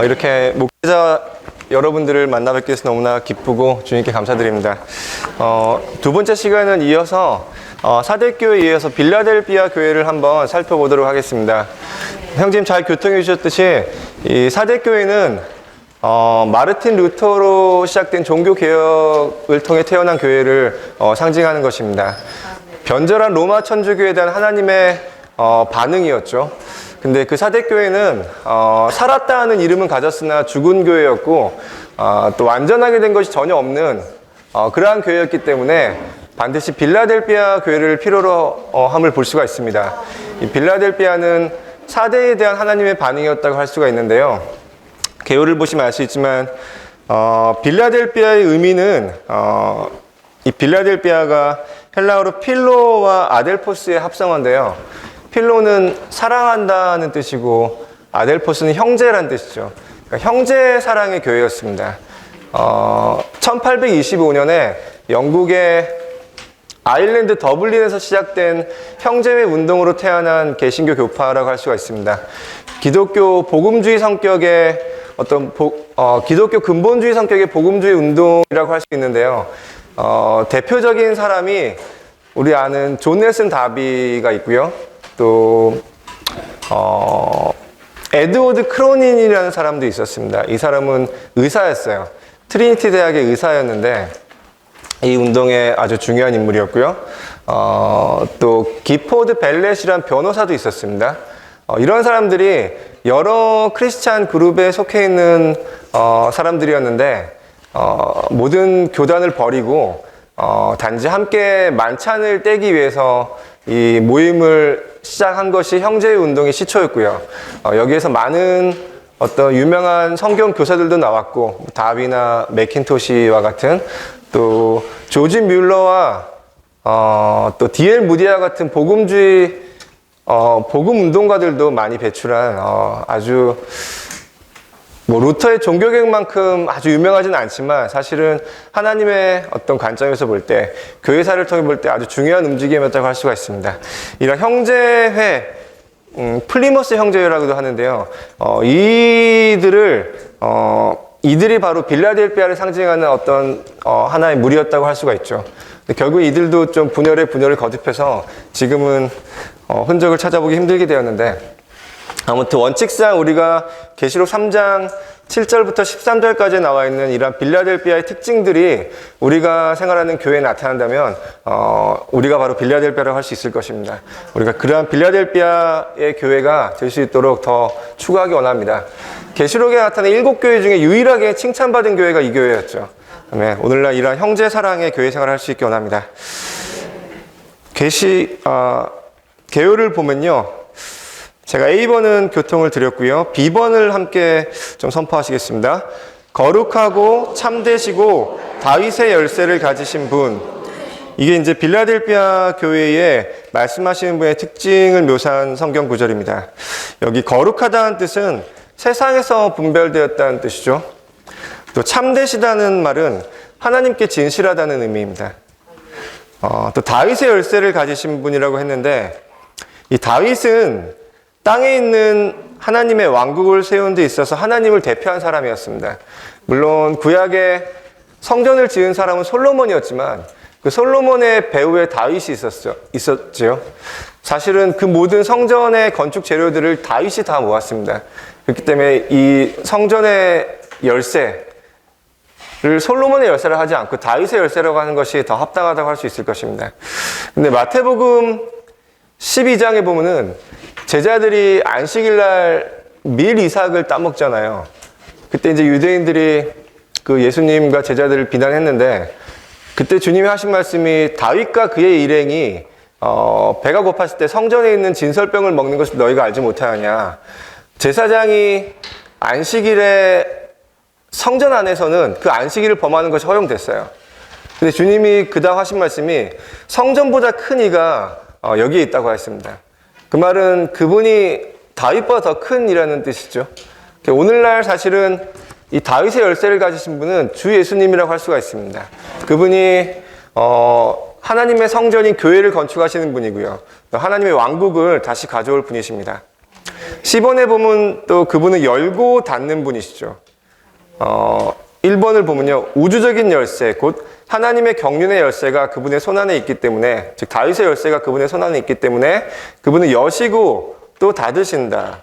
이렇게 목회자 여러분들을 만나 뵙게 돼서 너무나 기쁘고 주님께 감사드립니다. 두 번째 시간은 이어서 사대교회에 이어서 빌라델비아 교회를 한번 살펴보도록 하겠습니다. 형제님 잘 교통해 주셨듯이 이 사대교회는 마르틴 루터로 시작된 종교개혁을 통해 태어난 교회를 상징하는 것입니다. 변절한 로마 천주교에 대한 하나님의 반응이었죠. 근데 그 사대교회는 살았다 하는 이름은 가졌으나 죽은 교회였고 또 완전하게 된 것이 전혀 없는 그러한 교회였기 때문에 반드시 빌라델비아 교회를 필요로 함을 볼 수가 있습니다. 이 빌라델비아는 사대에 대한 하나님의 반응이었다고 할 수가 있는데요. 개요를 보시면 알 수 있지만 빌라델비아의 의미는 이 빌라델비아가 헬라어로 필로와 아델포스의 합성어인데요. 필로는 사랑한다는 뜻이고 아델포스는 형제란 뜻이죠. 그러니까 형제 사랑의 교회였습니다. 1825년에 영국의 아일랜드 더블린에서 시작된 형제회 운동으로 태어난 개신교 교파라고 할 수가 있습니다. 기독교 복음주의 성격의 기독교 근본주의 성격의 복음주의 운동이라고 할 수 있는데요. 대표적인 사람이 우리 아는 존 넬슨 다비가 있고요. 또 에드워드 크로닌이라는 사람도 있었습니다. 이 사람은 의사였어요. 트리니티 대학의 의사였는데 이 운동에 아주 중요한 인물이었고요. 또 기포드 벨렛이라는 변호사도 있었습니다. 이런 사람들이 여러 크리스찬 그룹에 속해 있는 사람들이었는데 모든 교단을 버리고 단지 함께 만찬을 떼기 위해서 이 모임을 시작한 것이 형제의 운동의 시초였고요. 여기에서 많은 어떤 유명한 성경 교사들도 나왔고 다비나 맥킨토시와 같은 또 조지 뮬러와 또 D.L. 무디와 같은 복음주의 복음 운동가들도 많이 배출한 아주 루터의 종교개혁만큼 아주 유명하지는 않지만 사실은 하나님의 어떤 관점에서 볼 때 교회사를 통해 볼 때 아주 중요한 움직임이었다고 할 수가 있습니다. 이런 형제회, 플리머스 형제회라고도 하는데요. 이들이 바로 빌라델비아를 상징하는 어떤 하나의 무리였다고 할 수가 있죠. 결국 이들도 좀 분열을 거듭해서 지금은 흔적을 찾아보기 힘들게 되었는데 아무튼 원칙상 우리가 계시록 3장 7절부터 13절까지 나와 있는 이러한 빌라델비아의 특징들이 우리가 생활하는 교회에 나타난다면 우리가 바로 빌라델비아라고 할 수 있을 것입니다. 우리가 그러한 빌라델비아의 교회가 될 수 있도록 더 추구하기 원합니다. 계시록에 나타난 7교회 중에 유일하게 칭찬받은 교회가 이 교회였죠. 오늘날 이러한 형제 사랑의 교회 생활을 할 수 있기 원합니다. 개요를 보면요. 제가 A번은 교통을 드렸고요. B번을 함께 좀 선포하시겠습니다. 거룩하고 참되시고 다윗의 열쇠를 가지신 분. 이게 이제 빌라델비아 교회에 말씀하시는 분의 특징을 묘사한 성경 구절입니다. 여기 거룩하다는 뜻은 세상에서 분별되었다는 뜻이죠. 또 참되시다는 말은 하나님께 진실하다는 의미입니다. 또 다윗의 열쇠를 가지신 분이라고 했는데 이 다윗은 땅에 있는 하나님의 왕국을 세운 데 있어서 하나님을 대표한 사람이었습니다. 물론 구약에 성전을 지은 사람은 솔로몬이었지만 그 솔로몬의 배후에 다윗이 있었죠. 사실은 그 모든 성전의 건축 재료들을 다윗이 다 모았습니다. 그렇기 때문에 이 성전의 열쇠를 솔로몬의 열쇠를 하지 않고 다윗의 열쇠라고 하는 것이 더 합당하다고 할 수 있을 것입니다. 근데 마태복음 12장에 보면은 제자들이 안식일날 밀 이삭을 따먹잖아요. 그때 이제 유대인들이 그 예수님과 제자들을 비난했는데 그때 주님이 하신 말씀이 다윗과 그의 일행이 배가 고팠을 때 성전에 있는 진설병을 먹는 것을 너희가 알지 못하느냐. 제사장이 안식일에 성전 안에서는 그 안식일을 범하는 것이 허용됐어요. 근데 주님이 그다음 하신 말씀이 성전보다 큰 이가 여기에 있다고 했습니다. 그 말은 그분이 다윗보다 더 큰 이라는 뜻이죠. 오늘날 사실은 이 다윗의 열쇠를 가지신 분은 주 예수님이라고 할 수가 있습니다. 그분이 하나님의 성전인 교회를 건축하시는 분이고요. 하나님의 왕국을 다시 가져올 분이십니다. 10번에 보면 또 그분은 열고 닫는 분이시죠. 1번을 보면요. 우주적인 열쇠, 곧 하나님의 경륜의 열쇠가 그분의 손안에 있기 때문에, 즉 다윗의 열쇠가 그분의 손안에 있기 때문에 그분은 여시고 또 닫으신다.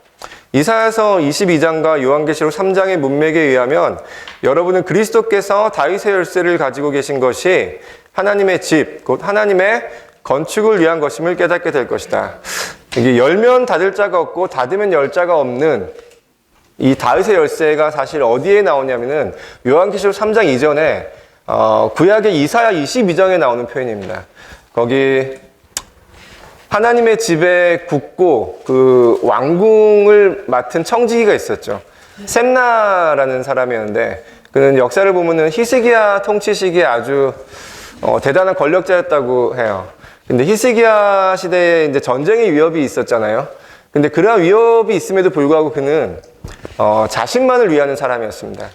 이사야서 22장과 요한계시록 3장의 문맥에 의하면 여러분은 그리스도께서 다윗의 열쇠를 가지고 계신 것이 하나님의 집, 곧 하나님의 건축을 위한 것임을 깨닫게 될 것이다. 이게 열면 닫을 자가 없고 닫으면 열 자가 없는 이 다윗의 열쇠가 사실 어디에 나오냐면은 요한계시록 3장 이전에 구약의 이사야 22장에 나오는 표현입니다. 거기 하나님의 집에 굳고 그 왕궁을 맡은 청지기가 있었죠. 셈나라는 사람이었는데 그는 역사를 보면은 히스기야 통치 시기에 아주 대단한 권력자였다고 해요. 근데 히스기야 시대에 이제 전쟁의 위협이 있었잖아요. 근데 그러한 위협이 있음에도 불구하고 그는 자신만을 위하는 사람이었습니다.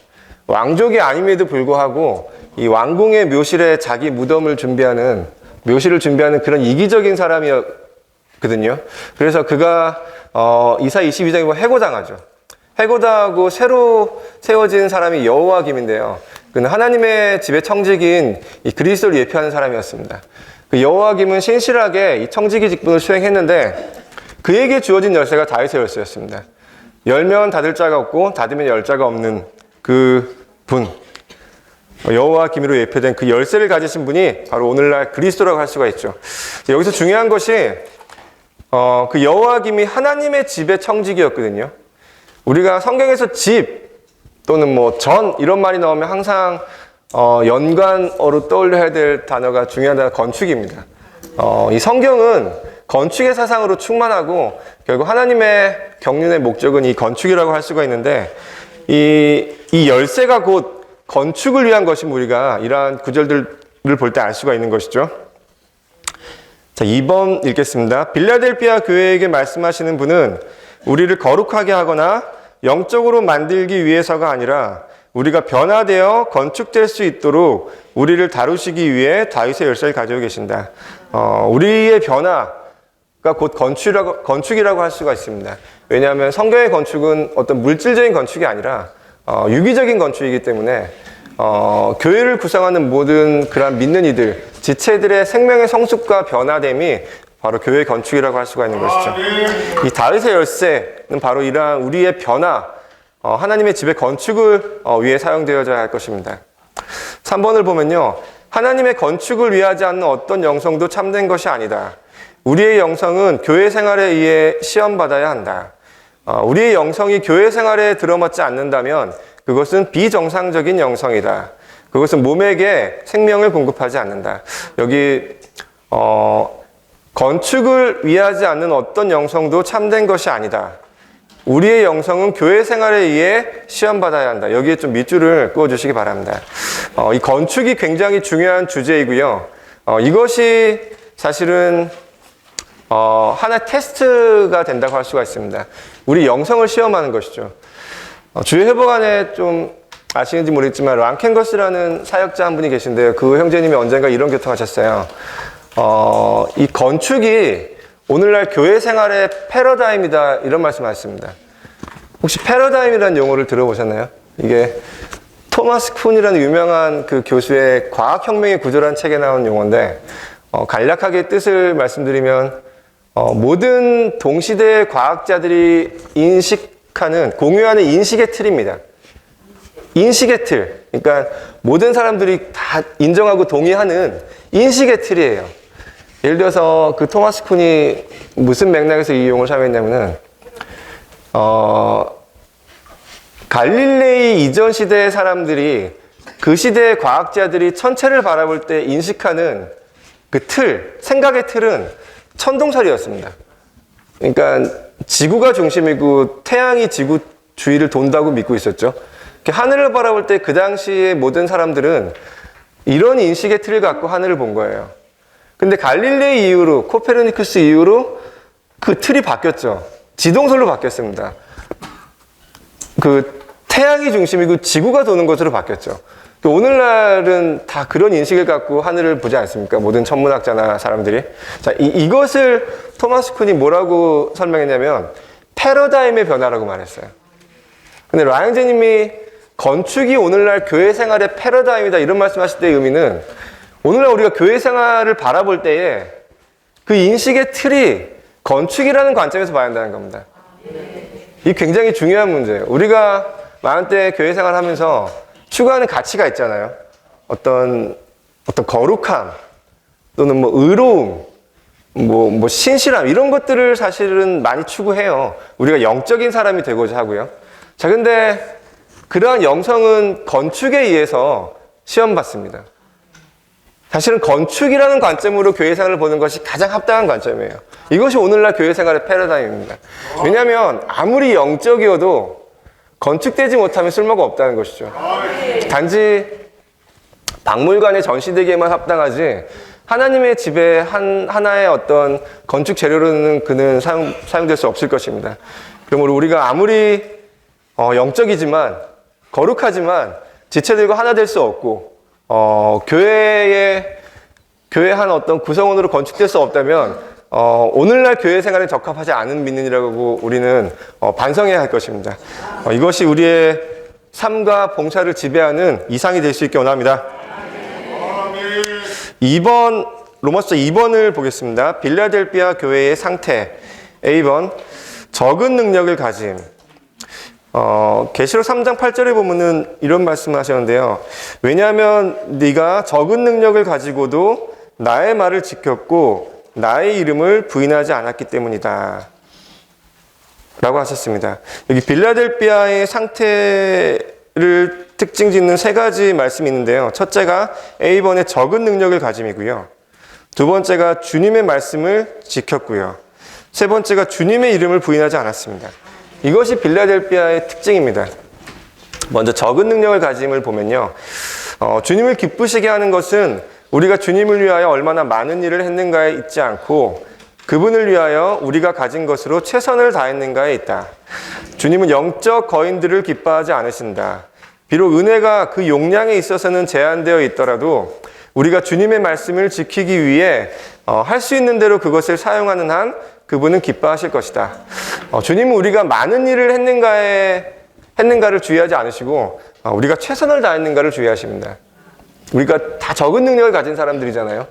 왕족이 아님에도 불구하고 이 왕궁의 묘실에 자기 무덤을 준비하는 묘실을 준비하는 그런 이기적인 사람이었거든요. 그래서 그가 이사 22장에 보면 해고당하죠. 해고당하고 새로 세워진 사람이 여호와김인데요. 그는 하나님의 집의 청지기인 이 그리스도를 예표하는 사람이었습니다. 그 여호와김은 신실하게 이 청지기 직분을 수행했는데 그에게 주어진 열쇠가 다윗의 열쇠였습니다. 열면 닫을 자가 없고 닫으면 열 자가 없는 그 분, 여호와김으로 예표된 그 열쇠를 가지신 분이 바로 오늘날 그리스도라고 할 수가 있죠. 여기서 중요한 것이 그 여호와김이 하나님의 집의 청지기였거든요. 우리가 성경에서 집 또는 뭐 전 이런 말이 나오면 항상 연관어로 떠올려야 될 단어가 중요한 단어 건축입니다. 이 성경은 건축의 사상으로 충만하고 결국 하나님의 경륜의 목적은 이 건축이라고 할 수가 있는데 이 열쇠가 곧 건축을 위한 것임 우리가 이러한 구절들을 볼 때 알 수가 있는 것이죠. 자, 2번 읽겠습니다. 빌라델피아 교회에게 말씀하시는 분은 우리를 거룩하게 하거나 영적으로 만들기 위해서가 아니라 우리가 변화되어 건축될 수 있도록 우리를 다루시기 위해 다윗의 열쇠를 가지고 계신다. 우리의 변화가 곧 건축이라고 할 수가 있습니다. 왜냐하면 성경의 건축은 어떤 물질적인 건축이 아니라 유기적인 건축이기 때문에 교회를 구성하는 모든 그런 믿는 이들, 지체들의 생명의 성숙과 변화됨이 바로 교회 건축이라고 할 수가 있는 것이죠. 이 다윗의 열쇠는 바로 이러한 우리의 변화, 하나님의 집의 건축을 위해 사용되어져야 할 것입니다. 3번을 보면요. 하나님의 건축을 위하지 않는 어떤 영성도 참된 것이 아니다. 우리의 영성은 교회 생활에 의해 시험받아야 한다. 우리의 영성이 교회 생활에 들어맞지 않는다면 그것은 비정상적인 영성이다. 그것은 몸에게 생명을 공급하지 않는다. 여기 건축을 위하지 않는 어떤 영성도 참된 것이 아니다. 우리의 영성은 교회 생활에 의해 시험받아야 한다. 여기에 좀 밑줄을 그어주시기 바랍니다. 이 건축이 굉장히 중요한 주제이고요. 이것이 사실은 하나의 테스트가 된다고 할 수가 있습니다. 우리 영성을 시험하는 것이죠. 주의 회복안에 좀 아시는지 모르겠지만 랑켄거스라는 사역자 한 분이 계신데요. 그 형제님이 언젠가 이런 교통하셨어요. 이 건축이 오늘날 교회 생활의 패러다임이다 이런 말씀하셨습니다. 혹시 패러다임이라는 용어를 들어보셨나요? 이게 토마스 쿤이라는 유명한 그 교수의 과학혁명의 구조라는 책에 나온 용어인데 간략하게 뜻을 말씀드리면 모든 동시대의 과학자들이 인식하는 공유하는 인식의 틀입니다. 인식의 틀. 그러니까 모든 사람들이 다 인정하고 동의하는 인식의 틀이에요. 예를 들어서 그 토마스 쿤이 무슨 맥락에서 이 용어를 사용했냐면은 갈릴레이 이전 시대의 사람들이 그 시대의 과학자들이 천체를 바라볼 때 인식하는 그 틀, 생각의 틀은 천동설이었습니다. 그러니까 지구가 중심이고 태양이 지구 주위를 돈다고 믿고 있었죠. 하늘을 바라볼 때 그 당시에 모든 사람들은 이런 인식의 틀을 갖고 하늘을 본 거예요. 근데 갈릴레이 이후로, 코페르니쿠스 이후로 그 틀이 바뀌었죠. 지동설로 바뀌었습니다. 그 태양이 중심이고 지구가 도는 것으로 바뀌었죠. 오늘날은 다 그런 인식을 갖고 하늘을 보지 않습니까? 모든 천문학자나 사람들이. 자, 이것을 토마스 쿤이 뭐라고 설명했냐면 패러다임의 변화라고 말했어요. 근데 라영제님이 건축이 오늘날 교회 생활의 패러다임이다 이런 말씀하실 때의 의미는 오늘날 우리가 교회 생활을 바라볼 때에 그 인식의 틀이 건축이라는 관점에서 봐야 한다는 겁니다. 이게 굉장히 중요한 문제예요. 우리가 많은 때 교회 생활을 하면서 추구하는 가치가 있잖아요. 어떤 거룩함 또는 뭐 의로움 뭐 신실함 이런 것들을 사실은 많이 추구해요. 우리가 영적인 사람이 되고자 하고요. 자, 근데 그러한 영성은 건축에 의해서 시험받습니다. 사실은 건축이라는 관점으로 교회 생활을 보는 것이 가장 합당한 관점이에요. 이것이 오늘날 교회 생활의 패러다임입니다. 왜냐하면 아무리 영적이어도 건축되지 못하면 쓸모가 없다는 것이죠. 단지 박물관에 전시되기에만 합당하지 하나님의 집에 하나의 어떤 건축 재료로는 그는 사용될 수 없을 것입니다. 그러므로 우리가 아무리 영적이지만 거룩하지만 지체들과 하나 될 수 없고 교회 한 어떤 구성원으로 건축될 수 없다면 오늘날 교회 생활에 적합하지 않은 믿는이라고 우리는 반성해야 할 것입니다. 이것이 우리의 삶과 봉사를 지배하는 이상이 될 수 있게 원합니다. 2번 로마서 2번을 보겠습니다. 빌라델피아 교회의 상태. A번 적은 능력을 가짐. 계시록 3장 8절에 보면은 이런 말씀을 하셨는데요. 왜냐하면 네가 적은 능력을 가지고도 나의 말을 지켰고 나의 이름을 부인하지 않았기 때문이다 라고 하셨습니다. 여기 빌라델피아의 상태를 특징 짓는 세 가지 말씀이 있는데요. 첫째가 A번의 적은 능력을 가짐이고요. 두 번째가 주님의 말씀을 지켰고요. 세 번째가 주님의 이름을 부인하지 않았습니다. 이것이 빌라델피아의 특징입니다. 먼저 적은 능력을 가짐을 보면요. 주님을 기쁘시게 하는 것은 우리가 주님을 위하여 얼마나 많은 일을 했는가에 있지 않고 그분을 위하여 우리가 가진 것으로 최선을 다했는가에 있다. 주님은 영적 거인들을 기뻐하지 않으신다. 비록 은혜가 그 용량에 있어서는 제한되어 있더라도 우리가 주님의 말씀을 지키기 위해 할 수 있는 대로 그것을 사용하는 한 그분은 기뻐하실 것이다. 주님은 우리가 많은 일을 했는가를 주의하지 않으시고 우리가 최선을 다했는가를 주의하십니다. 우리가 다 적은 능력을 가진 사람들이잖아요.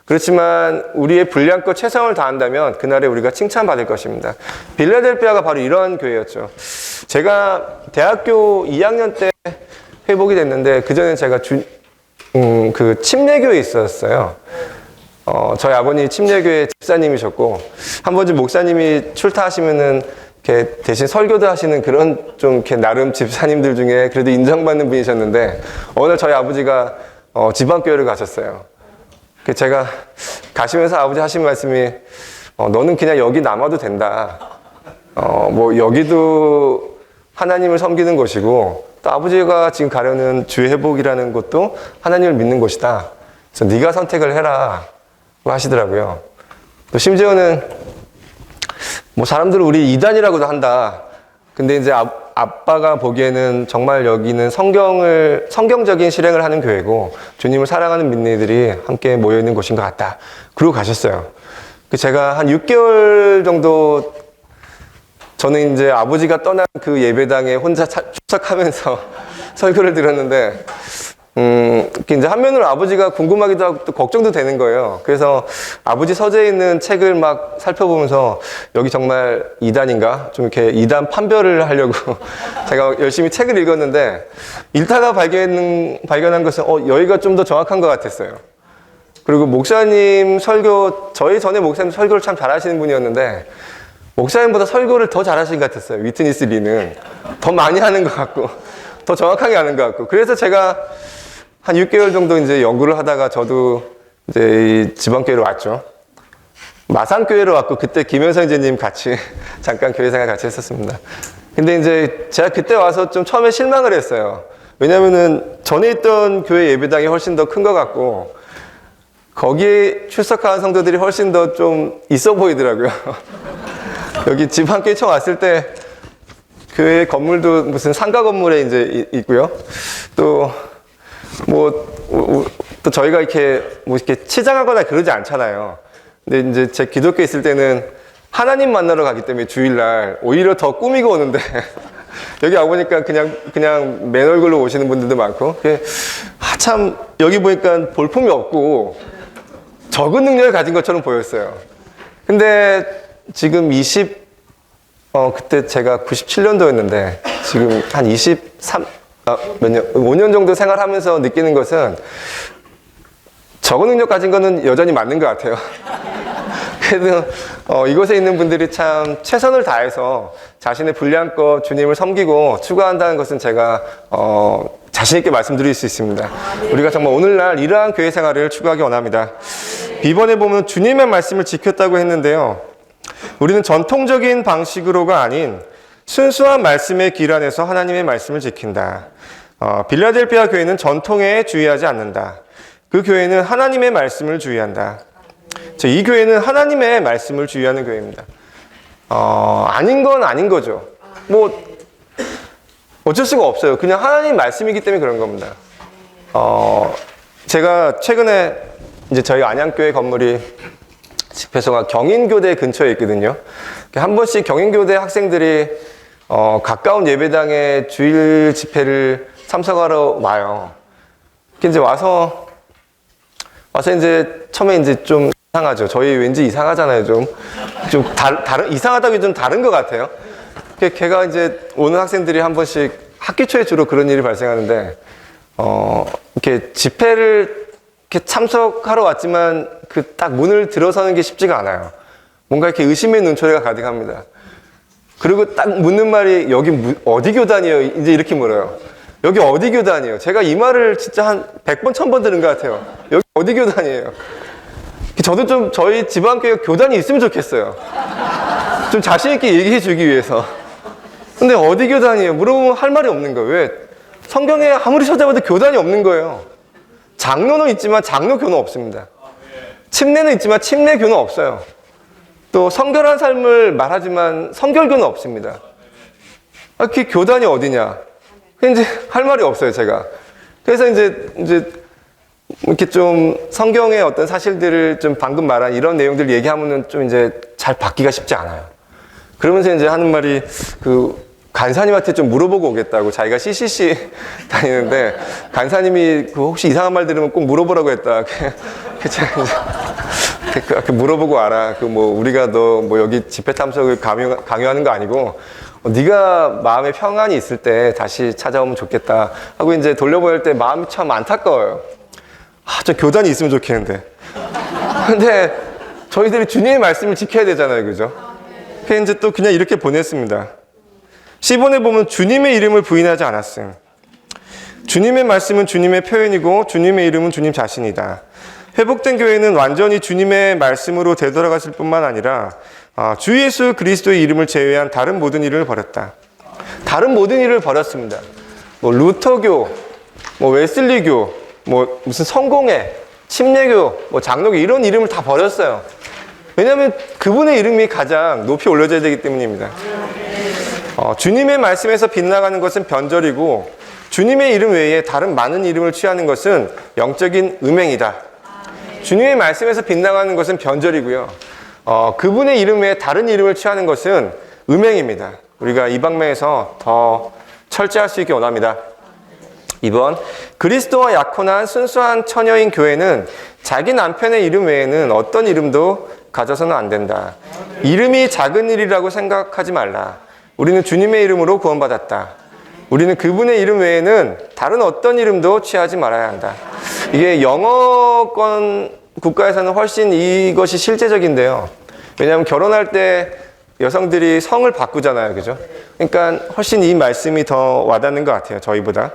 그렇지만 우리의 분량껏 최선을 다한다면 그날에 우리가 칭찬받을 것입니다. 빌라델피아가 바로 이러한 교회였죠. 제가 대학교 2학년 때 회복이 됐는데 그전에 제가 그 침례교회에 있었어요. 저희 아버님이 침례교회 집사님이셨고 한 번쯤 목사님이 출타하시면은 이렇게 대신 설교도 하시는 그런 좀 이렇게 나름 집사님들 중에 그래도 인정받는 분이셨는데 어느 날 저희 아버지가 지방교회를 가셨어요. 제가 가시면서 아버지 하신 말씀이 너는 그냥 여기 남아도 된다. 뭐 여기도 하나님을 섬기는 것이고 또 아버지가 지금 가려는 주의 회복이라는 것도 하나님을 믿는 것이다. 그래서 네가 선택을 해라 하시더라고요. 또 심지어는 뭐 사람들은 우리 이단이라고도 한다. 근데 이제 아빠가 보기에는 정말 여기는 성경적인 실행을 하는 교회고 주님을 사랑하는 믿는이들이 함께 모여 있는 곳인 것 같다. 그러고 가셨어요. 제가 한 6개월 정도 저는 이제 아버지가 떠난 그 예배당에 혼자 출석하면서 설교를 들었는데 이제 한면으로 아버지가 궁금하기도 하고 또 걱정도 되는 거예요. 그래서 아버지 서재에 있는 책을 막 살펴보면서 여기 정말 이단인가? 좀 이렇게 이단 판별을 하려고 제가 열심히 책을 읽었는데 읽다가 발견한 것은 여기가 좀 더 정확한 것 같았어요. 그리고 목사님 설교, 저희 전에 목사님 설교를 참 잘하시는 분이었는데 목사님보다 설교를 더 잘하신 것 같았어요. 위트니스 리는 더 많이 하는 것 같고 더 정확하게 하는 것 같고 그래서 제가 한 6개월 정도 이제 연구를 하다가 저도 이제 이 지방교회로 왔죠. 마산교회로 왔고 그때 김현성 이제님 같이 잠깐 교회 생활 같이 했었습니다. 근데 이제 제가 그때 와서 좀 처음에 실망을 했어요. 왜냐면은 전에 있던 교회 예배당이 훨씬 더 큰 것 같고 거기에 출석한 성도들이 훨씬 더 좀 있어 보이더라고요. 여기 지방교회 처음 왔을 때 교회 건물도 무슨 상가 건물에 이제 있고요. 또 저희가 이렇게 뭐 이렇게 치장하거나 그러지 않잖아요. 근데 이제 제 기독교에 있을 때는 하나님 만나러 가기 때문에 주일날 오히려 더 꾸미고 오는데 여기 와보니까 그냥 맨 얼굴로 오시는 분들도 많고 참 여기 보니까 볼품이 없고 적은 능력을 가진 것처럼 보였어요. 근데 지금 그때 제가 97년도였는데 지금 한 5년 정도 생활하면서 느끼는 것은 적은 능력 가진 거는 여전히 맞는 것 같아요. 그래도 이곳에 있는 분들이 참 최선을 다해서 자신의 분량껏 주님을 섬기고 추구한다는 것은 제가 자신 있게 말씀드릴 수 있습니다. 우리가 정말 오늘날 이러한 교회 생활을 추구하기 원합니다. B번에 보면 주님의 말씀을 지켰다고 했는데요. 우리는 전통적인 방식으로가 아닌 순수한 말씀의 길 안에서 하나님의 말씀을 지킨다. 빌라델피아 교회는 전통에 주의하지 않는다. 그 교회는 하나님의 말씀을 주의한다. 이 교회는 하나님의 말씀을 주의하는 교회입니다. 아닌 건 아닌 거죠. 뭐 어쩔 수가 없어요. 그냥 하나님 말씀이기 때문에 그런 겁니다. 제가 최근에 이제 저희 안양교회 건물이 집회소가 경인교대 근처에 있거든요. 한 번씩 경인교대 학생들이 가까운 예배당에 주일 집회를 참석하러 와요. 이제 와서 이제 처음에 이제 좀 이상하죠. 저희 왠지 이상하잖아요. 좀 이상하다고 좀 다른 것 같아요. 걔가 이제 오는 학생들이 한 번씩 학기 초에 주로 그런 일이 발생하는데, 이렇게 집회를 이렇게 참석하러 왔지만 그 딱 문을 들어서는 게 쉽지가 않아요. 뭔가 이렇게 의심의 눈초리가 가득합니다. 그리고 딱 묻는 말이 여기 어디 교단이에요? 이제 이렇게 물어요. 여기 어디 교단이에요? 제가 이 말을 진짜 한 100번, 1000번 들은 것 같아요. 여기 어디 교단이에요? 저도 좀 저희 지방교회가 교단이 있으면 좋겠어요. 좀 자신있게 얘기해 주기 위해서. 근데 어디 교단이에요? 물어보면 할 말이 없는 거예요. 왜? 성경에 아무리 찾아봐도 교단이 없는 거예요. 장로는 있지만 장로교는 없습니다. 침례는 있지만 침례교는 없어요. 또 성결한 삶을 말하지만 성결교는 없습니다. 그게 교단이 어디냐? 이제 할 말이 없어요, 제가. 그래서 이제 이렇게 좀 성경의 어떤 사실들을 좀 방금 말한 이런 내용들 얘기하면은 좀 이제 잘 받기가 쉽지 않아요. 그러면서 이제 하는 말이 간사님한테 좀 물어보고 오겠다고. 자기가 CCC 다니는데 간사님이 혹시 이상한 말 들으면 꼭 물어보라고 했다. 제가 이제 물어보고 와라. 우리가 너 여기 집회 참석을 강요하는 거 아니고 네가 마음에 평안이 있을 때 다시 찾아오면 좋겠다 하고 이제 돌려보낼 때 마음이 참 안타까워요. 저 교단이 있으면 좋겠는데. 근데 저희들이 주님의 말씀을 지켜야 되잖아요, 그죠? 그래서 이제 또 그냥 이렇게 보냈습니다. 10번에 보면 주님의 이름을 부인하지 않았음. 주님의 말씀은 주님의 표현이고 주님의 이름은 주님 자신이다. 회복된 교회는 완전히 주님의 말씀으로 되돌아갔을 뿐만 아니라 주 예수 그리스도의 이름을 제외한 다른 모든 일을 버렸다. 다른 모든 일을 버렸습니다. 루터교, 웨슬리교, 무슨 성공회, 침례교, 장로교 이런 이름을 다 버렸어요. 왜냐하면 그분의 이름이 가장 높이 올려져야 되기 때문입니다. 주님의 말씀에서 빗나가는 것은 변절이고 주님의 이름 외에 다른 많은 이름을 취하는 것은 영적인 음행이다. 주님의 말씀에서 빗나가는 것은 변절이고요. 그분의 이름 외에 다른 이름을 취하는 것은 음행입니다. 우리가 이 방면에서 더 철저할 수 있게 원합니다. 2번, 그리스도와 약혼한 순수한 처녀인 교회는 자기 남편의 이름 외에는 어떤 이름도 가져서는 안 된다. 이름이 작은 일이라고 생각하지 말라. 우리는 주님의 이름으로 구원받았다. 우리는 그분의 이름 외에는 다른 어떤 이름도 취하지 말아야 한다. 이게 영어권 국가에서는 훨씬 이것이 실제적인데요. 왜냐하면 결혼할 때 여성들이 성을 바꾸잖아요. 그죠? 그러니까 훨씬 이 말씀이 더 와닿는 것 같아요. 저희보다.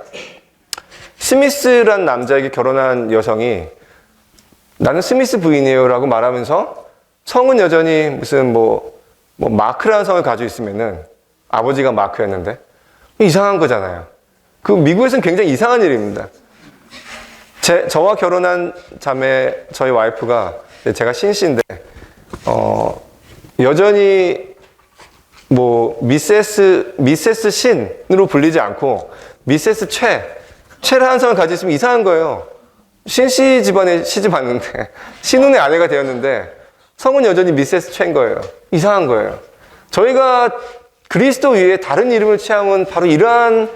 스미스란 남자에게 결혼한 여성이 나는 스미스 부인이에요 라고 말하면서 성은 여전히 무슨 마크라는 성을 가지고 있으면은 아버지가 마크였는데 이상한 거잖아요. 미국에서는 굉장히 이상한 일입니다. 저와 결혼한 자매 저희 와이프가 제가 신씨인데 여전히 미세스 신으로 불리지 않고 미세스 최라는 성을 가지고 있으면 이상한 거예요. 신씨 집안에 시집 왔는데 신혼의 아내가 되었는데 성은 여전히 미세스 최인 거예요. 이상한 거예요. 저희가 그리스도 위에 다른 이름을 취하면 바로 이러한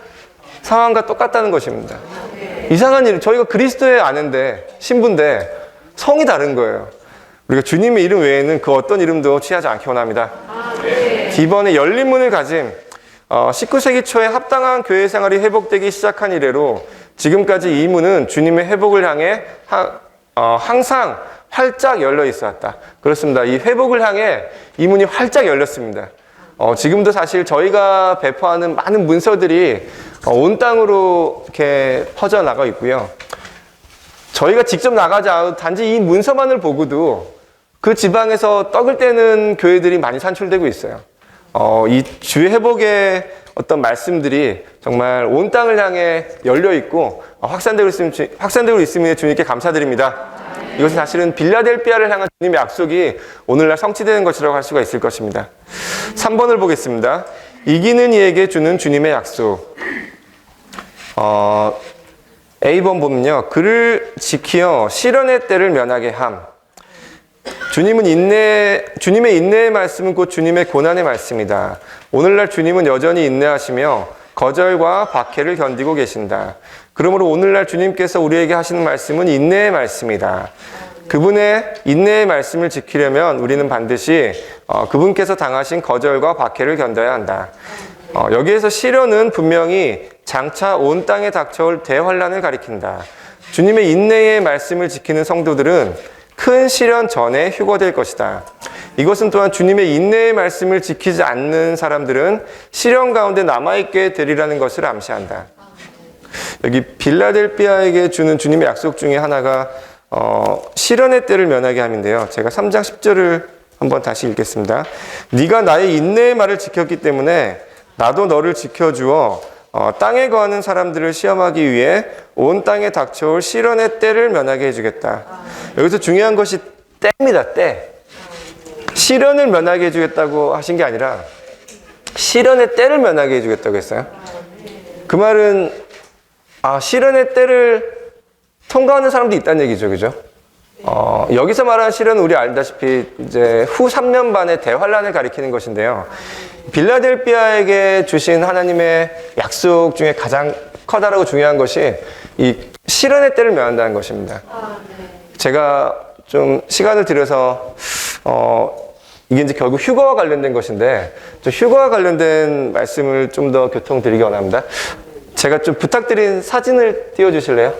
상황과 똑같다는 것입니다. 이상한 이름, 저희가 그리스도의 아는데, 신부인데 성이 다른 거예요. 우리가 주님의 이름 외에는 그 어떤 이름도 취하지 않기 원합니다. 이번에 열린 문을 가짐, 19세기 초에 합당한 교회 생활이 회복되기 시작한 이래로 지금까지 이 문은 주님의 회복을 향해 항상 활짝 열려 있었다. 그렇습니다. 이 회복을 향해 이 문이 활짝 열렸습니다. 지금도 사실 저희가 배포하는 많은 문서들이 온 땅으로 이렇게 퍼져나가 있고요. 저희가 직접 나가지 않아도 단지 이 문서만을 보고도 그 지방에서 떡을 떼는 교회들이 많이 산출되고 있어요. 이 주의 회복의 어떤 말씀들이 정말 온 땅을 향해 열려 있고 확산되고 있음에 주님께 감사드립니다. 이것은 사실은 빌라델비아를 향한 주님의 약속이 오늘날 성취되는 것이라고 할 수가 있을 것입니다. 3번을 보겠습니다. 이기는 이에게 주는 주님의 약속. A번 보면요. 그를 지키어 시련의 때를 면하게 함. 주님의 인내의 말씀은 곧 주님의 고난의 말씀이다. 오늘날 주님은 여전히 인내하시며 거절과 박해를 견디고 계신다. 그러므로 오늘날 주님께서 우리에게 하시는 말씀은 인내의 말씀이다. 그분의 인내의 말씀을 지키려면 우리는 반드시 그분께서 당하신 거절과 박해를 견뎌야 한다. 여기에서 시련은 분명히 장차 온 땅에 닥쳐올 대환란을 가리킨다. 주님의 인내의 말씀을 지키는 성도들은 큰 시련 전에 휴거될 것이다. 이것은 또한 주님의 인내의 말씀을 지키지 않는 사람들은 시련 가운데 남아있게 되리라는 것을 암시한다. 여기 빌라델비아에게 주는 주님의 약속 중에 하나가 시련의 때를 면하게 함인데요. 제가 3장 10절을 한번 다시 읽겠습니다. 네가 나의 인내의 말을 지켰기 때문에 나도 너를 지켜주어 땅에 거하는 사람들을 시험하기 위해 온 땅에 닥쳐올 시련의 때를 면하게 해주겠다. 여기서 중요한 것이 때입니다. 때. 시련을 면하게 해주겠다고 하신 게 아니라 시련의 때를 면하게 해주겠다고 했어요. 그 말은 시련의 때를 통과하는 사람도 있다는 얘기죠. 그죠? 여기서 말하는 시련은 우리 알다시피 이제 후 3년 반의 대환란을 가리키는 것인데요. 빌라델비아에게 주신 하나님의 약속 중에 가장 커다라고 중요한 것이 이 시련의 때를 면한다는 것입니다. 제가 좀 시간을 들여서 이게 이제 결국 휴거와 관련된 것인데 좀 휴거와 관련된 말씀을 좀 더 교통드리기 원합니다. 제가 좀 부탁드린 사진을 띄워주실래요?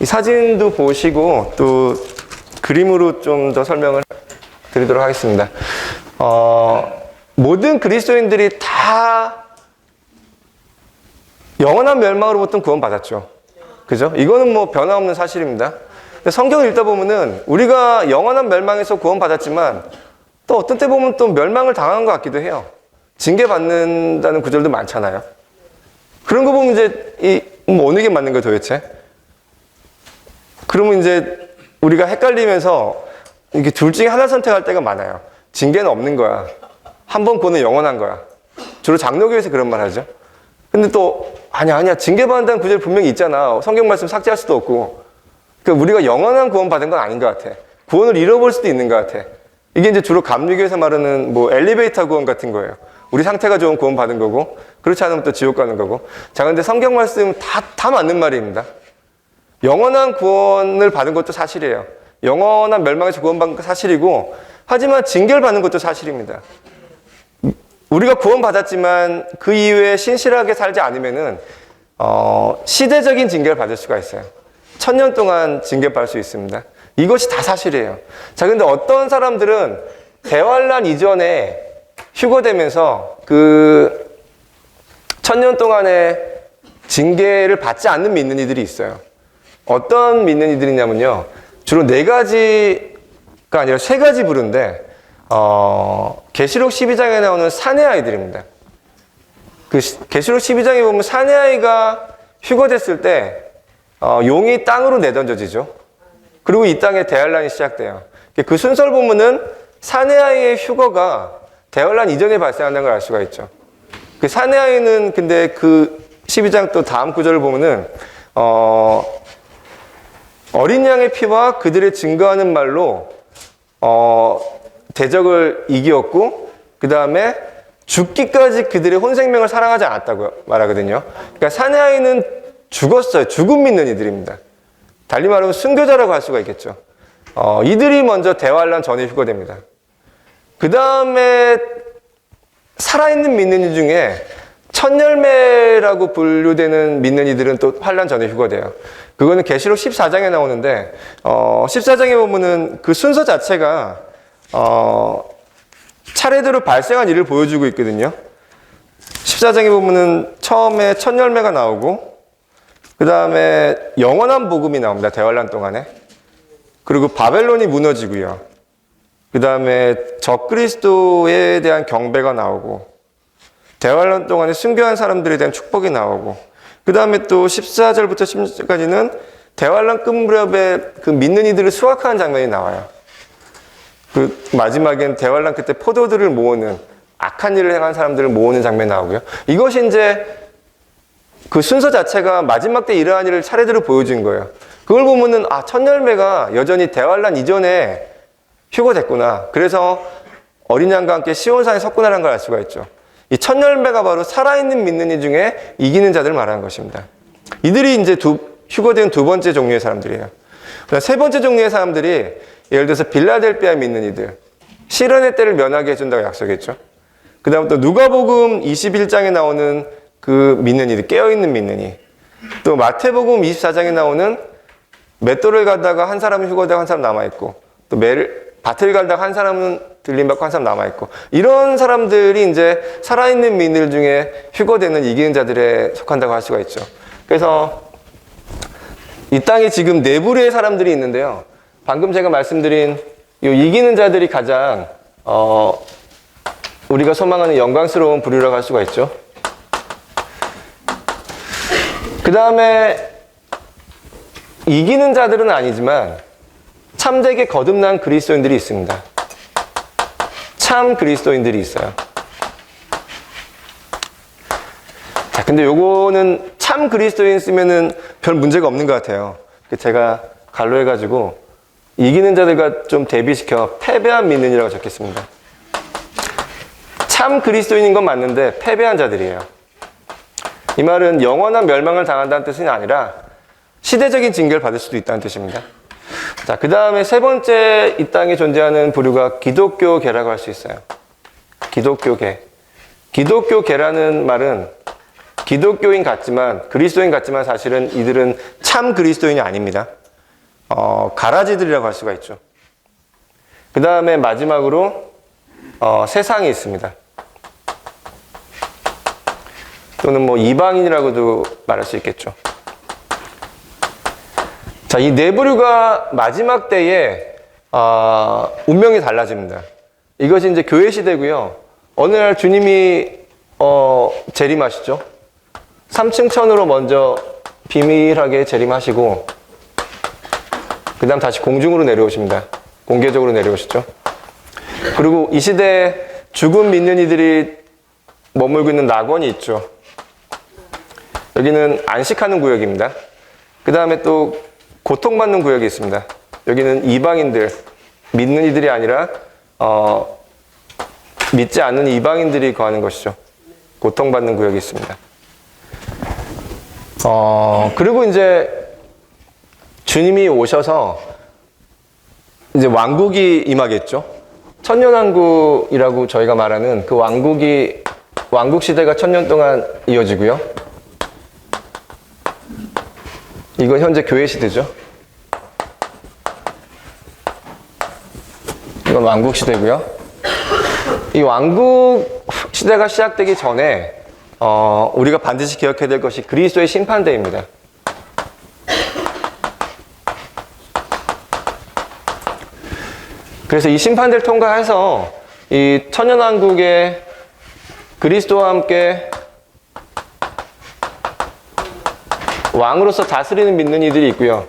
이 사진도 보시고 또 그림으로 좀 더 설명을 드리도록 하겠습니다. 모든 그리스도인들이 다 영원한 멸망으로부터 구원받았죠. 그죠? 이거는 뭐 변함없는 사실입니다. 근데 성경을 읽다 보면은 우리가 영원한 멸망에서 구원받았지만 또 어떤 때 보면 또 멸망을 당한 것 같기도 해요. 징계받는다는 구절도 많잖아요. 그런 거 보면 이제 어느 게 맞는 거예요 도대체? 그러면 이제 우리가 헷갈리면서 이게 둘 중에 하나 선택할 때가 많아요. 징계는 없는 거야. 한 번 구원은 영원한 거야. 주로 장로교에서 그런 말 하죠. 근데 또 아니야 징계받는다는 구절 분명히 있잖아. 성경 말씀 삭제할 수도 없고. 그러니까 우리가 영원한 구원 받은 건 아닌 것 같아. 구원을 잃어버릴 수도 있는 것 같아. 이게 이제 주로 감리교에서 말하는 뭐 엘리베이터 구원 같은 거예요. 우리 상태가 좋은 구원 받은 거고 그렇지 않으면 또 지옥 가는 거고. 자, 근데 성경 말씀 다 맞는 말입니다. 영원한 구원을 받은 것도 사실이에요. 영원한 멸망에서 구원받은 것도 사실이고 하지만 징계를 받는 것도 사실입니다. 우리가 구원받았지만 그 이후에 신실하게 살지 않으면은 시대적인 징계를 받을 수가 있어요. 1000년 동안 징계받을 수 있습니다. 이것이 다 사실이에요. 자, 근데 어떤 사람들은 대환란 이전에 휴거되면서 그 1000년 동안의 징계를 받지 않는 믿는 이들이 있어요. 어떤 믿는 이들이냐면요. 주로 4가지가 아니라 3가지 부류인데 계시록 12장에 나오는 사내 아이들입니다. 그 계시록 12장에 보면 사내 아이가 휴거됐을 때 용이 땅으로 내던져지죠. 그리고 이 땅에 대환란이 시작돼요. 그 순서를 보면은 사내 아이의 휴거가 대환란 이전에 발생한다는 걸 알 수가 있죠. 그 사내 아이는 근데 그 12장 또 다음 구절을 보면은 어린 양의 피와 그들의 증거하는 말로 대적을 이기었고 그 다음에 죽기까지 그들의 혼 생명을 사랑하지 않았다고 말하거든요. 그러니까 사내아이는 죽었어요. 죽음 믿는 이들입니다. 달리 말하면 순교자라고 할 수가 있겠죠. 이들이 먼저 대환란 전에 휴거됩니다. 그 다음에 살아있는 믿는 이 중에 첫열매라고 분류되는 믿는 이들은 또 환란 전에 휴거돼요. 그거는 계시록 14장에 나오는데 14장에 보면은 그 순서 자체가 차례대로 발생한 일을 보여주고 있거든요. 14장에 보면은 처음에 첫열매가 나오고 그 다음에 영원한 복음이 나옵니다. 대환란 동안에. 그리고 바벨론이 무너지고요. 그 다음에 적그리스도에 대한 경배가 나오고 대환란 동안에 순교한 사람들에 대한 축복이 나오고 그 다음에 또 14절부터 16절까지는 대환란 끝 무렵에 그 믿는 이들을 수확하는 장면이 나와요. 그 마지막엔 대환란 끝에 포도들을 모으는 악한 일을 행한 사람들을 모으는 장면이 나오고요. 이것이 이제 그 순서 자체가 마지막 때 이러한 일을 차례대로 보여준 거예요. 그걸 보면은 첫 열매가 여전히 대환란 이전에 휴거됐구나. 그래서 어린 양과 함께 시온산에 섰구나라는 걸 알 수가 있죠. 이 첫 열매가 바로 살아있는 믿는 이 중에 이기는 자들을 말하는 것입니다. 이들이 이제 휴거된 두 번째 종류의 사람들이에요. 세 번째 종류의 사람들이 예를 들어서 빌라델비아 믿는 이들, 시련의 때를 면하게 해준다고 약속했죠. 그 다음 또 누가복음 21장에 나오는 그 믿는 이들, 깨어있는 믿는 이. 또 마태복음 24장에 나오는 맷돌을 가다가 한 사람은 휴거되고 한 사람 남아있고 또 밭을 갈다가 한 사람은 들림받고 한 사람 남아있고 이런 사람들이 이제 살아있는 믿는 중에 휴거되는 이기는 자들에 속한다고 할 수가 있죠. 그래서 이 땅에 지금 네 부류의 사람들이 있는데요. 방금 제가 말씀드린 이 이기는 자들이 가장 우리가 소망하는 영광스러운 부류라고 할 수가 있죠. 그 다음에 이기는 자들은 아니지만 참되게 거듭난 그리스도인들이 있습니다. 참 그리스도인들이 있어요. 자, 근데 요거는 참 그리스도인 쓰면은 별 문제가 없는 것 같아요. 제가 갈로 해가지고 이기는 자들과 좀 대비시켜 패배한 믿는이라고 적겠습니다. 참 그리스도인인 건 맞는데 패배한 자들이에요. 이 말은 영원한 멸망을 당한다는 뜻이 아니라 시대적인 징계를 받을 수도 있다는 뜻입니다. 자, 그 다음에 세 번째 이 땅에 존재하는 부류가 기독교계라고 할 수 있어요. 기독교계. 기독교계라는 말은 기독교인 같지만 그리스도인 같지만 사실은 이들은 참 그리스도인이 아닙니다. 가라지들이라고 할 수가 있죠. 그 다음에 마지막으로 세상이 있습니다. 또는 뭐 이방인이라고도 말할 수 있겠죠. 자, 이 네 부류가 마지막 때에 운명이 달라집니다. 이것이 이제 교회 시대고요. 어느 날 주님이 재림하시죠. 3층 천으로 먼저 비밀하게 재림하시고 그 다음 다시 공중으로 내려오십니다. 공개적으로 내려오시죠. 그리고 이 시대에 죽은 믿는 이들이 머물고 있는 낙원이 있죠. 여기는 안식하는 구역입니다. 그 다음에 또 고통받는 구역이 있습니다. 여기는 이방인들, 믿는 이들이 아니라 믿지 않는 이방인들이 거하는 것이죠. 고통받는 구역이 있습니다. 그리고 이제 주님이 오셔서 이제 왕국이 임하겠죠. 천년왕국이라고 저희가 말하는 그 왕국 시대가 1000년 동안 이어지고요. 이건 현재 교회 시대죠. 이건 왕국 시대고요. 이 왕국 시대가 시작되기 전에 우리가 반드시 기억해야 될 것이 그리스도의 심판대입니다. 그래서 이 심판대를 통과해서 이 천년왕국의 그리스도와 함께 왕으로서 다스리는 믿는 이들이 있고요.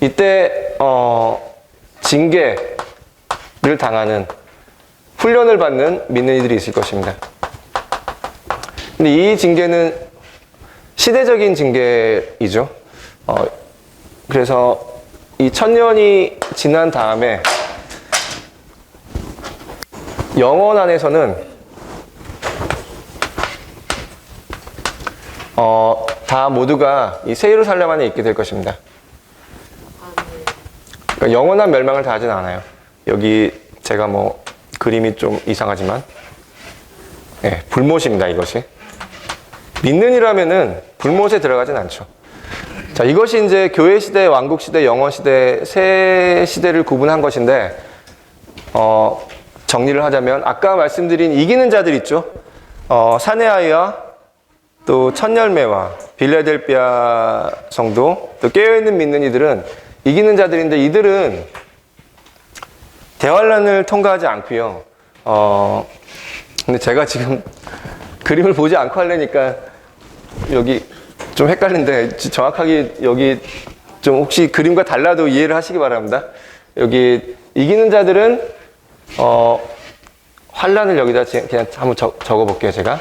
이때 징계를 당하는 훈련을 받는 믿는 이들이 있을 것입니다. 근데 이 징계는 시대적인 징계이죠. 그래서 이 1000년이 지난 다음에 영원 안에서는 다 모두가 이 새 예루살렘 안에 있게 될 것입니다. 그러니까 영원한 멸망을 다 하진 않아요. 여기 제가 뭐 그림이 좀 이상하지만 네, 불못입니다. 이것이 믿는 이라면은 불못에 들어가진 않죠. 자, 이것이 이제 교회 시대, 왕국 시대, 영원 시대 세 시대를 구분한 것인데 정리를 하자면 아까 말씀드린 이기는 자들 있죠. 사내 아이와 또 첫 열매와 빌라델비아 성도 또 깨어있는 믿는 이들은 이기는 자들인데 이들은 대환란을 통과하지 않고요. 근데 제가 지금 그림을 보지 않고 하려니까 여기 좀 헷갈린데 정확하게 여기 좀 혹시 그림과 달라도 이해를 하시기 바랍니다. 여기 이기는 자들은 환란을 여기다 그냥 한번 적어 볼게요. 제가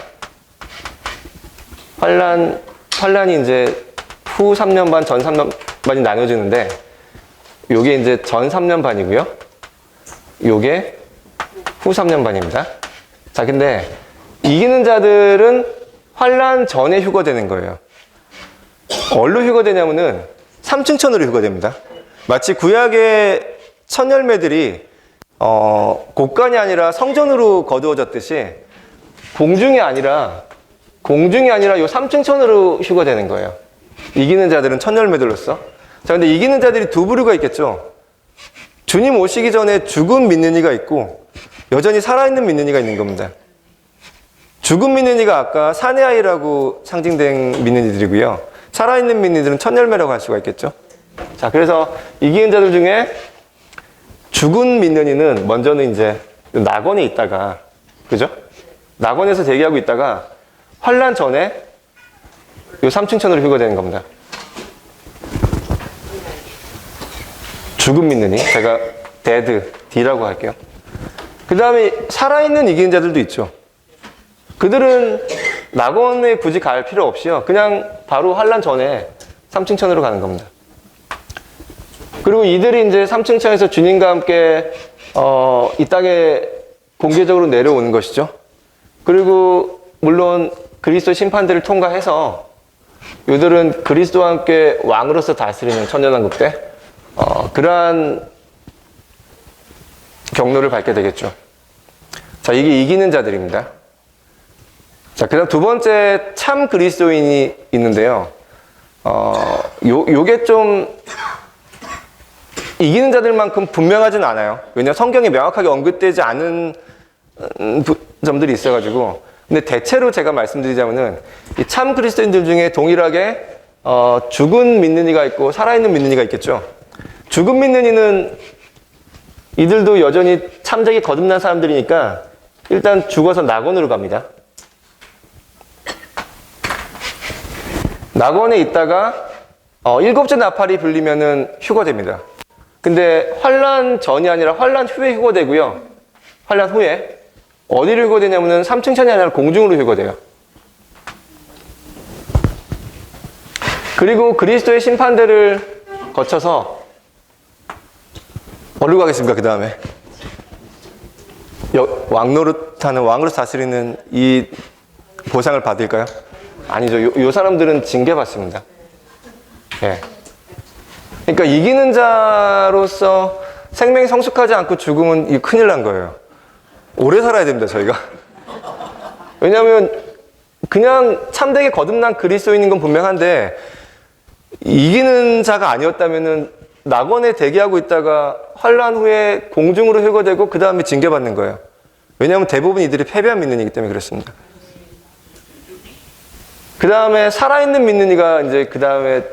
환란이 이제 후 3년 반, 전 3년 반이 나눠지는데 요게 이제 전 3년 반이고요. 요게 후 3년 반입니다. 자, 근데 이기는 자들은 환란 전에 휴거되는 거예요. 어디로 휴거되냐면은 삼층천으로 휴거됩니다. 마치 구약의 첫 열매들이 곡간이 아니라 성전으로 거두어졌듯이 공중이 아니라 요 삼층천으로 휴거되는 거예요. 이기는 자들은 첫 열매들로서. 자, 근데 이기는 자들이 두 부류가 있겠죠. 주님 오시기 전에 죽은 믿는 이가 있고 여전히 살아있는 믿는 이가 있는 겁니다. 죽은 믿는 이가 아까 사내 아이라고 상징된 믿는 이들이고요. 살아있는 믿는 이들은 첫 열매라고 할 수가 있겠죠. 자, 그래서 이기는 자들 중에 죽은 믿는 이는 먼저는 이제 낙원에 있다가, 그죠? 낙원에서 대기하고 있다가 환란 전에 요 삼층천으로 휴거되는 겁니다. 죽은 믿는 이, 제가 dead, D라고 할게요. 그 다음에 살아있는 이기는 자들도 있죠. 그들은 낙원에 굳이 갈 필요 없이요. 그냥 바로 환란 전에 삼층천으로 가는 겁니다. 그리고 이들이 이제 삼층천에서 주님과 함께 이 땅에 공개적으로 내려오는 것이죠. 그리고 물론 그리스도 심판들을 통과해서 이들은 그리스도와 함께 왕으로서 다스리는 천년왕국 때 그러한 경로를 밟게 되겠죠. 자, 이게 이기는 자들입니다. 자, 그 다음 두 번째 참 그리스도인이 있는데요. 요게 좀 이기는 자들만큼 분명하진 않아요. 왜냐하면 성경에 명확하게 언급되지 않은 점들이 있어가지고. 근데 대체로 제가 말씀드리자면은 이 참 그리스도인들 중에 동일하게 죽은 믿는 이가 있고 살아있는 믿는 이가 있겠죠. 죽은 믿는 이는 이들도 여전히 참되게 거듭난 사람들이니까 일단 죽어서 낙원으로 갑니다. 낙원에 있다가 일곱째 나팔이 불리면은 휴거됩니다. 근데 환란 전이 아니라 환란 후에 휴거되고요. 환란 후에 어디로 휴거되냐면은 삼층천이 아니라 공중으로 휴거돼요. 그리고 그리스도의 심판대를 거쳐서 어디로 가겠습니까? 그 다음에 왕노릇하는 왕으로 다스리는 이 보상을 받을까요? 아니죠. 요 사람들은 징계받습니다. 예. 그러니까 이기는 자로서 생명이 성숙하지 않고 죽으면 이 큰일 난 거예요. 오래 살아야 됩니다, 저희가. 왜냐하면 그냥 참되게 거듭난 그리스도인인 건 분명한데 이기는 자가 아니었다면은 낙원에 대기하고 있다가 환란 후에 공중으로 휴거되고 그 다음에 징계받는 거예요. 왜냐하면 대부분 이들이 패배한 믿는이기 때문에 그렇습니다. 그 다음에 살아있는 믿는 이가 이제 그 다음에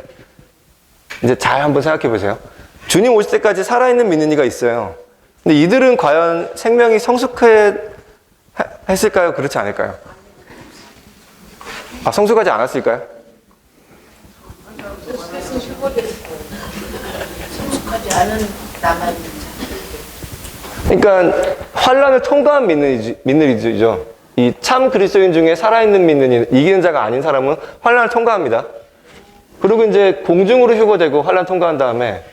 이제 잘 한번 생각해 보세요. 주님 오실 때까지 살아있는 믿는 이가 있어요. 근데 이들은 과연 생명이 성숙했을까요? 그렇지 않을까요? 성숙하지 않았을까요? 성숙하지 않은 나만. 그러니까 환란을 통과한 믿는 이죠. 이 참 그리스도인 중에 살아있는 믿는 이, 이기는 자가 아닌 사람은 환란을 통과합니다. 그리고 이제 공중으로 휴거되고 환란 통과한 다음에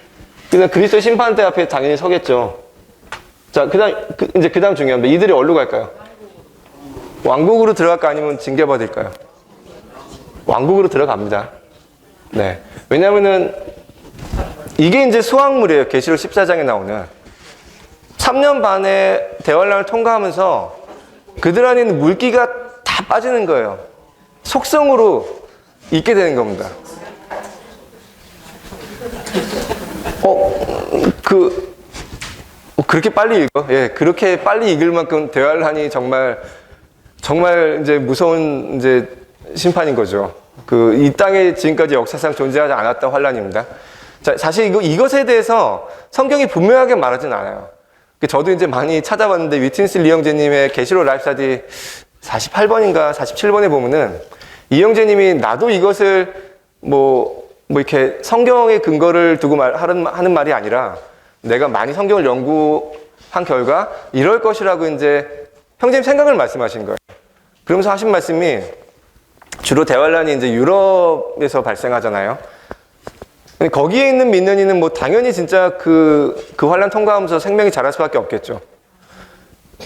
그냥 그리스도의 심판대 앞에 당연히 서겠죠. 자, 이제 그 다음 중요합니다. 이들이 어디로 갈까요? 왕국으로 들어갈까 아니면 징계받을까요? 왕국으로 들어갑니다. 네. 왜냐면은 이게 이제 수확물이에요. 계시록 14장에 나오는 3년 반의 대환란을 통과하면서 그들 안에 있는 물기가 다 빠지는 거예요. 속성으로 있게 되는 겁니다. 그렇게 빨리 읽어? 예, 그렇게 빨리 읽을 만큼 대환란이 정말 이제 무서운 이제 심판인 거죠. 이 땅에 지금까지 역사상 존재하지 않았던 환란입니다. 자, 사실 이것에 대해서 성경이 분명하게 말하진 않아요. 저도 이제 많이 찾아봤는데 위트니스 리영재님의 계시록 라이프 스터디 48번인가 47번에 보면은 이영재님이 나도 이것을 뭐 이렇게 성경의 근거를 두고 하는 말이 아니라 내가 많이 성경을 연구한 결과 이럴 것이라고 이제 형제님 생각을 말씀하신 거예요. 그러면서 하신 말씀이 주로 대환란이 이제 유럽에서 발생하잖아요. 거기에 있는 민년이는 뭐 당연히 진짜 그 환란 통과하면서 생명이 자랄 수밖에 없겠죠.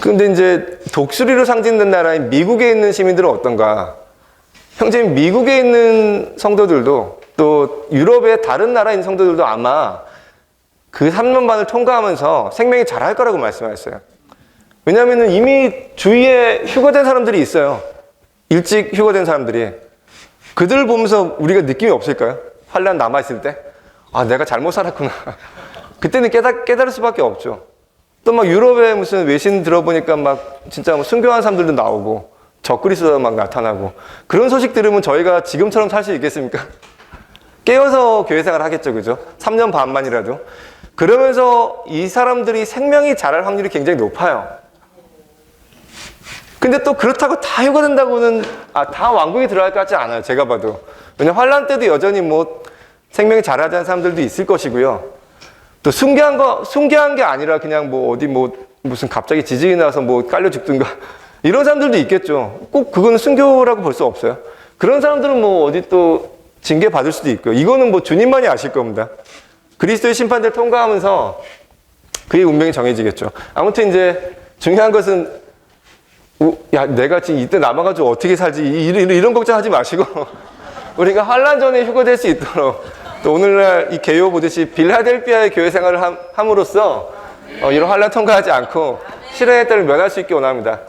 근데 이제 독수리로 상징된 나라인 미국에 있는 시민들은 어떤가? 형제님, 미국에 있는 성도들도 또 유럽의 다른 나라에 있는 성도들도 아마 그 3년 반을 통과하면서 생명이 자랄 거라고 말씀하셨어요. 왜냐하면 이미 주위에 휴거된 사람들이 있어요. 일찍 휴거된 사람들이. 그들을 보면서 우리가 느낌이 없을까요? 환란 남아있을 때? 아, 내가 잘못 살았구나. 그때는 깨달을 수밖에 없죠. 또 막 유럽에 무슨 외신 들어보니까 막 진짜 뭐 순교한 사람들도 나오고 적그리스도가 막 나타나고 그런 소식 들으면 저희가 지금처럼 살 수 있겠습니까? 깨어서 교회 생활 하겠죠, 그죠? 3년 반만이라도. 그러면서 이 사람들이 생명이 자랄 확률이 굉장히 높아요. 근데 또 그렇다고 다 휴거된다고는 다 왕국에 들어갈 것 같지 않아요, 제가 봐도. 왜냐면 환란 때도 여전히 뭐 생명이 자라지 않은 사람들도 있을 것이고요. 또 순교한 게 아니라 그냥 뭐 어디 뭐 무슨 갑자기 지진이 나서 뭐 깔려 죽든가 이런 사람들도 있겠죠. 꼭 그거는 순교라고 볼 수 없어요. 그런 사람들은 뭐 어디 또 징계 받을 수도 있고요. 이거는 뭐 주님만이 아실 겁니다. 그리스도의 심판대를 통과하면서 그의 운명이 정해지겠죠. 아무튼 이제 중요한 것은 야, 내가 지금 이때 남아가지고 어떻게 살지 이런 걱정하지 마시고 우리가 환란 전에 휴거될 수 있도록 또 오늘날 이 개요 보듯이 빌라델피아의 교회 생활을 함으로써 이런 환란 통과하지 않고 실현의 때를 면할 수 있게 원합니다.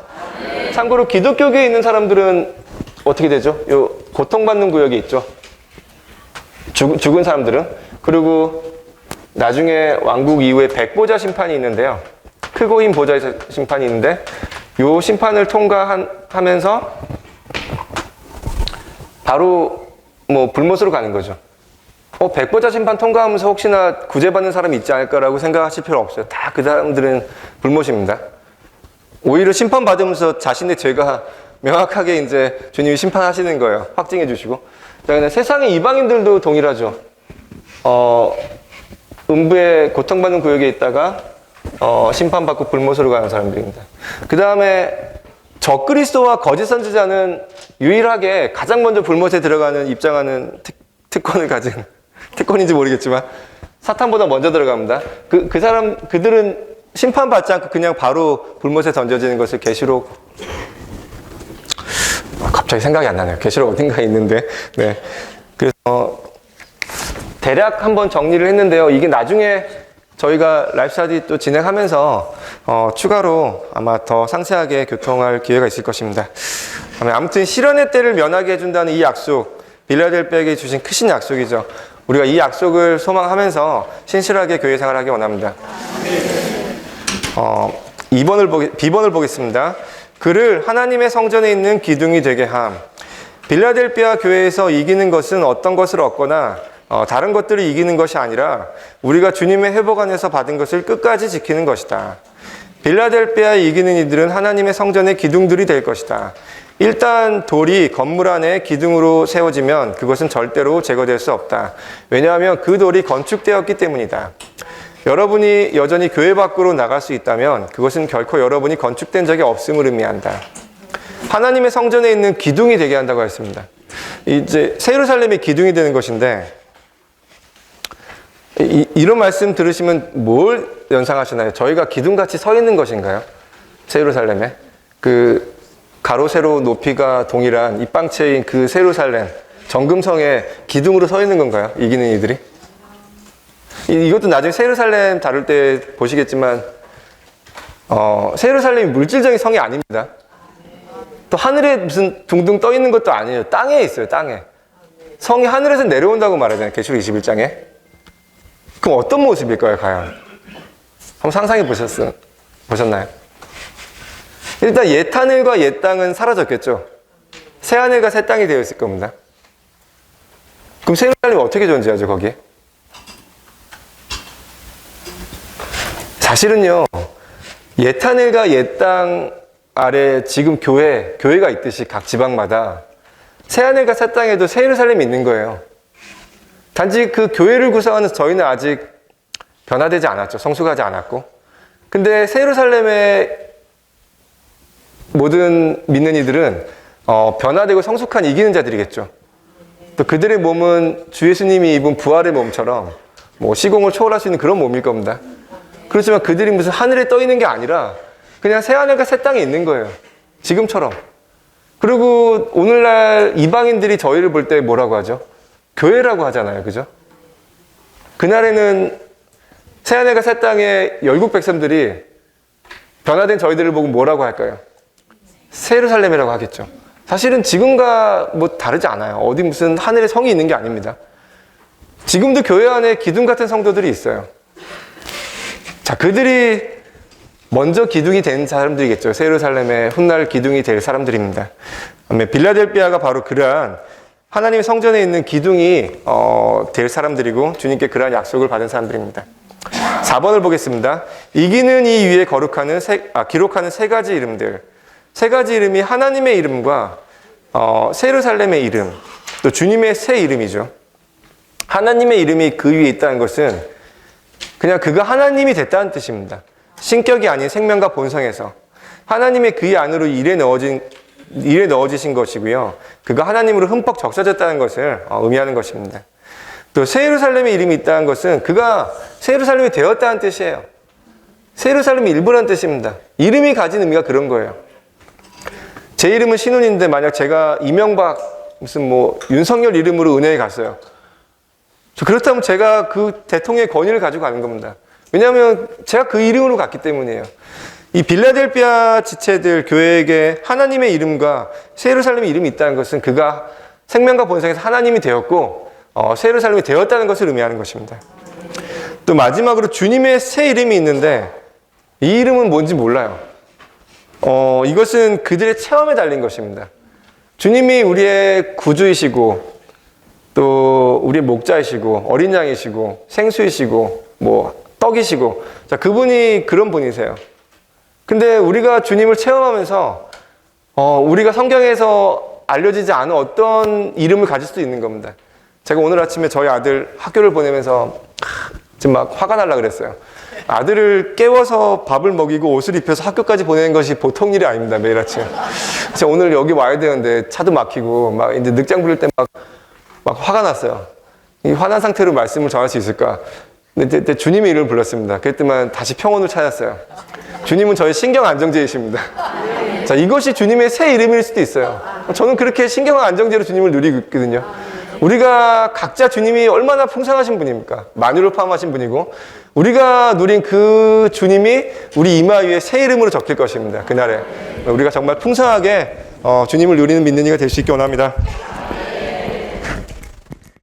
참고로 기독교계에 있는 사람들은 어떻게 되죠? 요 고통받는 구역이 있죠. 죽은 사람들은. 그리고 나중에 왕국 이후에 백보자 심판이 있는데요. 크고 흰 보좌의 심판이 있는데 요 심판을 통과하면서 바로 뭐 불못으로 가는 거죠. 백보자 심판 통과하면서 혹시나 구제받는 사람이 있지 않을까라고 생각하실 필요 없어요. 다 그 사람들은 불못입니다. 오히려 심판받으면서 자신의 죄가 명확하게 이제 주님이 심판하시는 거예요. 확증해 주시고. 자, 근데 세상의 이방인들도 동일하죠. 음부의 고통받는 구역에 있다가 심판받고 불못으로 가는 사람들입니다. 그 다음에 적그리스도와 거짓 선지자는 유일하게 가장 먼저 불못에 들어가는 입장하는 특권을 가진 특권인지 모르겠지만 사탄보다 먼저 들어갑니다. 그들은 심판받지 않고 그냥 바로 불못에 던져지는 것을 계시록 갑자기 생각이 안 나네요. 계시록 어딘가에 있는데 네. 그래서 대략 한번 정리를 했는데요. 이게 나중에 저희가 라이프 스터디 또 진행하면서 추가로 아마 더 상세하게 교통할 기회가 있을 것입니다. 아무튼 실현의 때를 면하게 해준다는 이 약속, 빌라델피아에게 주신 크신 약속이죠. 우리가 이 약속을 소망하면서 신실하게 교회 생활하기 원합니다. B번을 보겠습니다. 그를 하나님의 성전에 있는 기둥이 되게 함. 빌라델피아 교회에서 이기는 것은 어떤 것을 얻거나 다른 것들을 이기는 것이 아니라 우리가 주님의 회복 안에서 받은 것을 끝까지 지키는 것이다. 빌라델피아에 이기는 이들은 하나님의 성전의 기둥들이 될 것이다. 일단 돌이 건물 안에 기둥으로 세워지면 그것은 절대로 제거될 수 없다. 왜냐하면 그 돌이 건축되었기 때문이다. 여러분이 여전히 교회 밖으로 나갈 수 있다면 그것은 결코 여러분이 건축된 적이 없음을 의미한다. 하나님의 성전에 있는 기둥이 되게 한다고 했습니다. 이제 새 예루살렘이 기둥이 되는 것인데 이런 말씀 들으시면 뭘 연상하시나요? 저희가 기둥같이 서 있는 것인가요? 새 예루살렘에 그 가로 세로 높이가 동일한 입방체인 그 새 예루살렘 정금성에 기둥으로 서 있는 건가요? 이기는 이들이? 이것도 나중에 새 예루살렘 다룰 때 보시겠지만 새 예루살렘이 물질적인 성이 아닙니다. 또 하늘에 무슨 둥둥 떠 있는 것도 아니에요. 땅에 있어요. 땅에. 성이 하늘에서 내려온다고 말하잖아요. 계시록 21장에. 그럼 어떤 모습일까요? 과연? 한번 상상해 보셨나요? 일단 옛 하늘과 옛 땅은 사라졌겠죠. 새 하늘과 새 땅이 되어 있을 겁니다. 그럼 새 예루살렘이 어떻게 존재하죠, 거기에? 사실은요, 옛 하늘과 옛 땅 아래 지금 교회가 있듯이 각 지방마다 새 하늘과 새 땅에도 새 예루살렘이 있는 거예요. 단지 그 교회를 구성하는 저희는 아직 변화되지 않았죠. 성숙하지 않았고. 근데 새 예루살렘의 모든 믿는 이들은 변화되고 성숙한 이기는 자들이겠죠. 또 그들의 몸은 주 예수님이 입은 부활의 몸처럼 뭐 시공을 초월할 수 있는 그런 몸일 겁니다. 그렇지만 그들이 무슨 하늘에 떠 있는 게 아니라 그냥 새 하늘과 새 땅에 있는 거예요. 지금처럼. 그리고 오늘날 이방인들이 저희를 볼 때 뭐라고 하죠? 교회라고 하잖아요. 그죠? 그날에는 새 하늘과 새 땅의 열국 백성들이 변화된 저희들을 보고 뭐라고 할까요? 새 예루살렘이라고 하겠죠. 사실은 지금과 뭐 다르지 않아요. 어디 무슨 하늘에 성이 있는 게 아닙니다. 지금도 교회 안에 기둥 같은 성도들이 있어요. 자, 그들이 먼저 기둥이 된 사람들이겠죠. 새 예루살렘의 훗날 기둥이 될 사람들입니다. 빌라델비아가 바로 그러한 하나님의 성전에 있는 기둥이 될 사람들이고 주님께 그러한 약속을 받은 사람들입니다. 4번을 보겠습니다. 이기는 이 위에 기록하는 세 가지 이름들. 세 가지 이름이 하나님의 이름과 새 예루살렘의 이름, 또 주님의 새 이름이죠. 하나님의 이름이 그 위에 있다는 것은 그냥 그가 하나님이 됐다는 뜻입니다. 신격이 아닌 생명과 본성에서 하나님의 그 안으로 일에 넣어지신 것이고요. 그가 하나님으로 흠뻑 적셔졌다는 것을 의미하는 것입니다. 또 새 예루살렘의 이름이 있다는 것은 그가 새 예루살렘이 되었다는 뜻이에요. 새 예루살렘의 일부라는 뜻입니다. 이름이 가진 의미가 그런 거예요. 제 이름은 신훈인데 만약 제가 이명박 무슨 뭐 윤석열 이름으로 은혜에 갔어요. 그렇다면 제가 그 대통령의 권위를 가지고 가는 겁니다. 왜냐하면 제가 그 이름으로 갔기 때문이에요. 이 빌라델비아 지체들 교회에게 하나님의 이름과 새 예루살렘의 이름이 있다는 것은 그가 생명과 본성에서 하나님이 되었고 새 예루살렘이 되었다는 것을 의미하는 것입니다. 또 마지막으로 주님의 새 이름이 있는데 이 이름은 뭔지 몰라요. 이것은 그들의 체험에 달린 것입니다. 주님이 우리의 구주이시고 또 우리의 목자이시고 어린 양이시고 생수이시고 뭐 떡이시고 자, 그분이 그런 분이세요. 근데 우리가 주님을 체험하면서 우리가 성경에서 알려지지 않은 어떤 이름을 가질 수도 있는 겁니다. 제가 오늘 아침에 저희 아들 학교를 보내면서 지금 막 화가 날라 그랬어요. 아들을 깨워서 밥을 먹이고 옷을 입혀서 학교까지 보내는 것이 보통 일이 아닙니다. 매일 아침. 제가 오늘 여기 와야 되는데 차도 막히고 막 이제 늑장 부릴 때 막 화가 났어요. 이 화난 상태로 말씀을 전할 수 있을까? 근데 주님의 이름을 불렀습니다. 그랬더니 다시 평온을 찾았어요. 주님은 저의 신경 안정제이십니다. 자, 이것이 주님의 새 이름일 수도 있어요. 저는 그렇게 신경 안정제로 주님을 누리고 있거든요. 우리가 각자 주님이 얼마나 풍성하신 분입니까? 만유를 포함하신 분이고 우리가 누린 그 주님이 우리 이마 위에 새 이름으로 적힐 것입니다. 그날에 우리가 정말 풍성하게 주님을 누리는 믿는 이가 될 수 있기 원합니다.